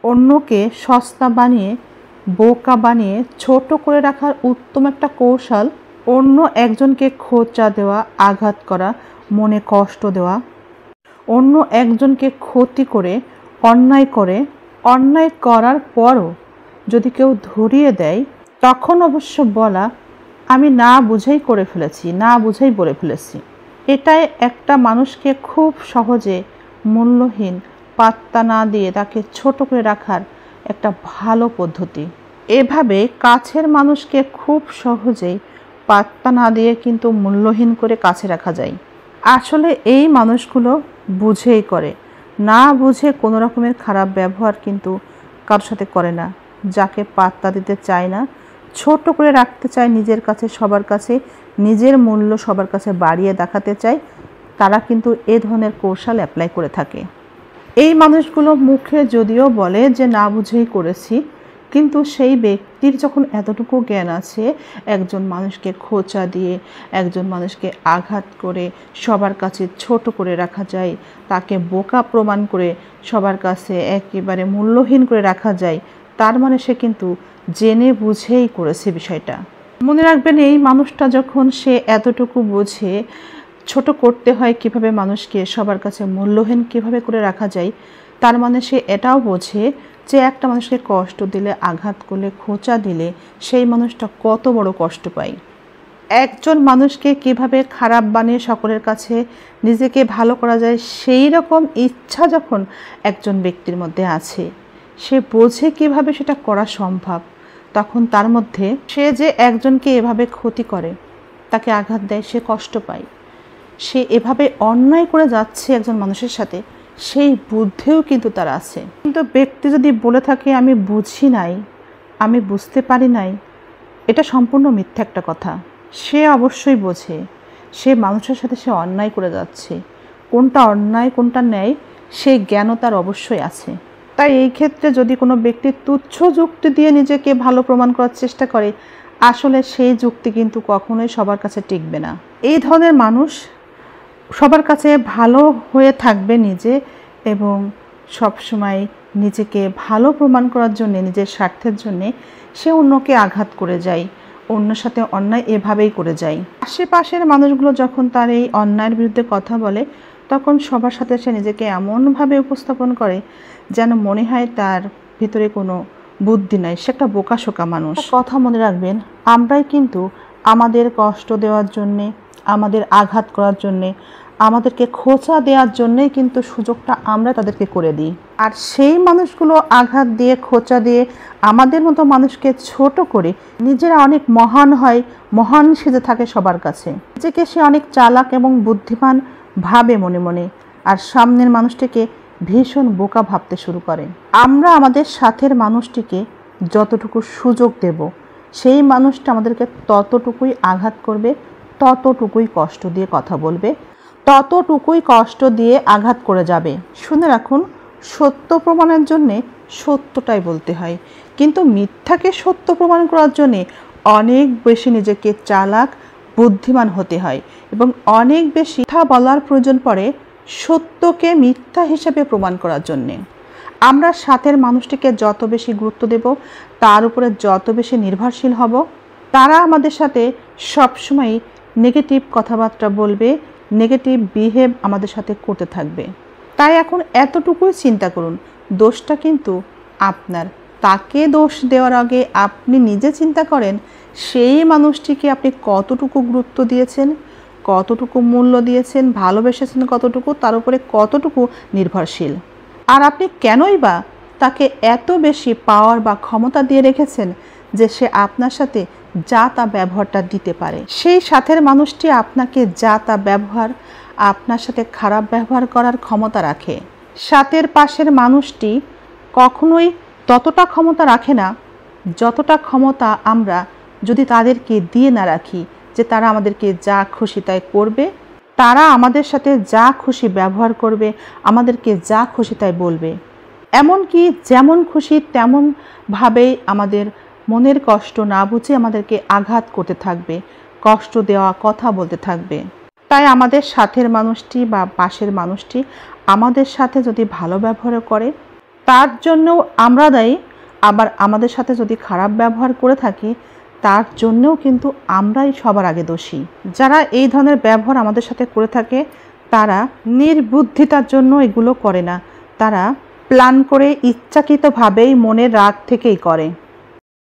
অন্যকে সস্তা বানিয়ে বোকা বানিয়ে ছোট করে রাখার উত্তম একটা কৌশল অন্য একজনকে খোঁচা দেওয়া, আঘাত করা, মনে কষ্ট দেওয়া, অন্য একজনকে ক্ষতি করে অন্যায় করার পরও যদি কেউ ধরিয়ে দেয় তখন অবশ্য বলা আমি না বুঝেই করে ফেলেছি, না বুঝেই বলে ফেলেছি। এটাই একটা মানুষকে খুব সহজে মূল্যহীন, পাত্তা না দিয়ে তাকে ছোট করে রাখার একটা ভালো পদ্ধতি। এভাবে কাছের মানুষকে খুব সহজেই পাত্তা না দিয়ে কিন্তু মূল্যহীন করে কাছে রাখা যায়। আসলে এই মানুষগুলো বুঝেই করে, না বুঝে কোনো রকমের খারাপ ব্যবহার কিন্তু কারোর সাথে করে না। যাকে পাত্তা দিতে চায় না, ছোট করে রাখতে চায় নিজের কাছে, সবার কাছে নিজের মূল্য সবার কাছে বাড়িয়ে দেখাতে চায়, তারা কিন্তু এ ধরনের কৌশল অ্যাপ্লাই করে থাকে। এই মানুষগুলো মুখে যদিও বলে যে না বুঝেই করেছি, কিন্তু সেই ব্যক্তির যখন এতটুকু জ্ঞান আছে একজন মানুষকে খোঁচা দিয়ে, একজন মানুষকে আঘাত করে সবার কাছে ছোট করে রাখা যায়, তাকে বোকা প্রমাণ করে সবার কাছে একেবারে মূল্যহীন করে রাখা যায়, তার মানে সে কিন্তু জেনে বুঝেই করেছে বিষয়টা। মনে রাখবেন, এই মানুষটা যখন সে এতটুকু বোঝে ছোট করতে হয় কিভাবে, মানুষকে সবার কাছে মূল্যহীন কিভাবে করে রাখা যায়, তার মানে সে এটাও বোঝে যে একটা মানুষকে কষ্ট দিলে, আঘাত করলে, খোঁচা দিলে সেই মানুষটা কত বড় কষ্ট পায়। একজন মানুষকে কিভাবে খারাপ বানিয়ে সকলের কাছে নিজেকে ভালো করা যায় সেই রকম ইচ্ছা যখন একজন ব্যক্তির মধ্যে আছে, সে বোঝে কিভাবে সেটা করা সম্ভব। তখন তার মধ্যে সে যে একজনকে এভাবে ক্ষতি করে, তাকে আঘাত দেয়, সে কষ্ট পায়, সে এভাবে অন্যায় করে যাচ্ছে একজন মানুষের সাথে, সেই বুদ্ধিও কিন্তু তার আছে। কিন্তু ব্যক্তি যদি বলে থাকে আমি বুঝি নাই, আমি বুঝতে পারি নাই, এটা সম্পূর্ণ মিথ্যা একটা কথা। সে অবশ্যই বোঝে সে মানুষের সাথে সে অন্যায় করে যাচ্ছে, কোনটা অন্যায় কোনটা ন্যায় সেই জ্ঞানও তার অবশ্যই আছে। তাই এই ক্ষেত্রে যদি কোনো ব্যক্তি তুচ্ছ যুক্তি দিয়ে নিজেকে ভালো প্রমাণ করার চেষ্টা করে, আসলে সেই যুক্তি কিন্তু কখনোই সবার কাছে টিকবে না। এই ধরনের মানুষ সবার কাছে ভালো হয়ে থাকবে নিজে, এবং সবসময় নিজেকে ভালো প্রমাণ করার জন্যে, নিজের স্বার্থের জন্যে সে অন্যকে আঘাত করে যায়, অন্যের সাথে অন্যায় এভাবেই করে যায়। আশেপাশের মানুষগুলো যখন তার এই অন্যায়ের বিরুদ্ধে কথা বলে, তখন সবার সাথে সে নিজেকে এমনভাবে উপস্থাপন করে যেন মনে হয় তার ভিতরে কোনো বুদ্ধি নাই, সে একটা বোকাশোকা মানুষ। কথা মনে রাখবেন, আমরাই কিন্তু আমাদের কষ্ট দেওয়ার জন্যে, আমাদের আঘাত করার জন্যে, আমাদেরকে খোঁচা দেওয়ার জন্যই কিন্তু সুযোগটা আমরা তাদেরকে করে দিই। আর সেই মানুষগুলো আঘাত দিয়ে, খোঁচা দিয়ে আমাদের মতো মানুষকে ছোট করে নিজেরা অনেক মহান হয়, মহান সেজে থাকে সবার কাছে। নিজেকে সে অনেক চালাক এবং বুদ্ধিমান ভাবে মনে মনে, আর সামনের মানুষটিকে ভীষণ বোকা ভাবতে শুরু করে। আমরা আমাদের সাথের মানুষটিকে যতটুকু সুযোগ দেব, সেই মানুষটা আমাদেরকে ততটুকুই আঘাত করবে, ততটুকুই কষ্ট দিয়ে কথা বলবে, ততটুকুই কষ্ট দিয়ে আঘাত করে যাবে। শুনে রাখুন, সত্য প্রমাণের জন্যে সত্যটাই বলতে হয়, কিন্তু মিথ্যাকে সত্য প্রমাণ করার জন্যে অনেক বেশি নিজেকে চালাক, বুদ্ধিমান হতে হয়, এবং অনেক বেশি মিথ্যা বলার প্রয়োজন পড়ে সত্যকে মিথ্যা হিসেবে প্রমাণ করার জন্যে। আমরা সাথের মানুষটিকে যত বেশি গুরুত্ব দেব, তার উপরে যত বেশি নির্ভরশীল হব, তারা আমাদের সাথে সবসময় নেগেটিভ কথাবার্তা বলবে, নেগেটিভ বিহেভ আমাদের সাথে করতে থাকবে। তাই এখন এতটুকুই চিন্তা করুন, দোষটা কিন্তু আপনার। তাকে দোষ দেওয়ার আগে আপনি নিজে চিন্তা করেন সেই মানুষটিকে আপনি কতটুকু গুরুত্ব দিয়েছেন, কতটুকু মূল্য দিয়েছেন, ভালোবেসেছেন কতটুকু, তার উপরে কতটুকু নির্ভরশীল। আর আপনি কেনই বা তাকে এত বেশি পাওয়ার বা ক্ষমতা দিয়ে রেখেছেন যে সে আপনার সাথে যা তা ব্যবহারটা দিতে পারে। সেই সাথের মানুষটি আপনাকে যা তা ব্যবহার, আপনার সাথে খারাপ ব্যবহার করার ক্ষমতা রাখে। সাথের পাশের মানুষটি কখনোই ততটা ক্ষমতা রাখে না যতটা ক্ষমতা আমরা যদি তাদেরকে দিয়ে না রাখি, যে তারা আমাদেরকে যা খুশি তাই করবে, তারা আমাদের সাথে যা খুশি ব্যবহার করবে, আমাদেরকে যা খুশি তাই বলবে, এমনকি যেমন খুশি তেমনভাবেই আমাদের মনের কষ্ট না বুঝে আমাদেরকে আঘাত করতে থাকবে, কষ্ট দেওয়া কথা বলতে থাকবে। তাই আমাদের সাথের মানুষটি বা পাশের মানুষটি আমাদের সাথে যদি ভালো ব্যবহার করে, তার জন্যও আমরা দায়ী। আবার আমাদের সাথে যদি খারাপ ব্যবহার করে থাকি তার জন্যও কিন্তু আমরাই সবার আগে দোষী। যারা এই ধরনের ব্যবহার আমাদের সাথে করে থাকে তারা নির্বুদ্ধিতার জন্য এগুলো করে না, তারা প্ল্যান করে ইচ্ছাকৃতভাবেই মনের রাগ থেকেই করে।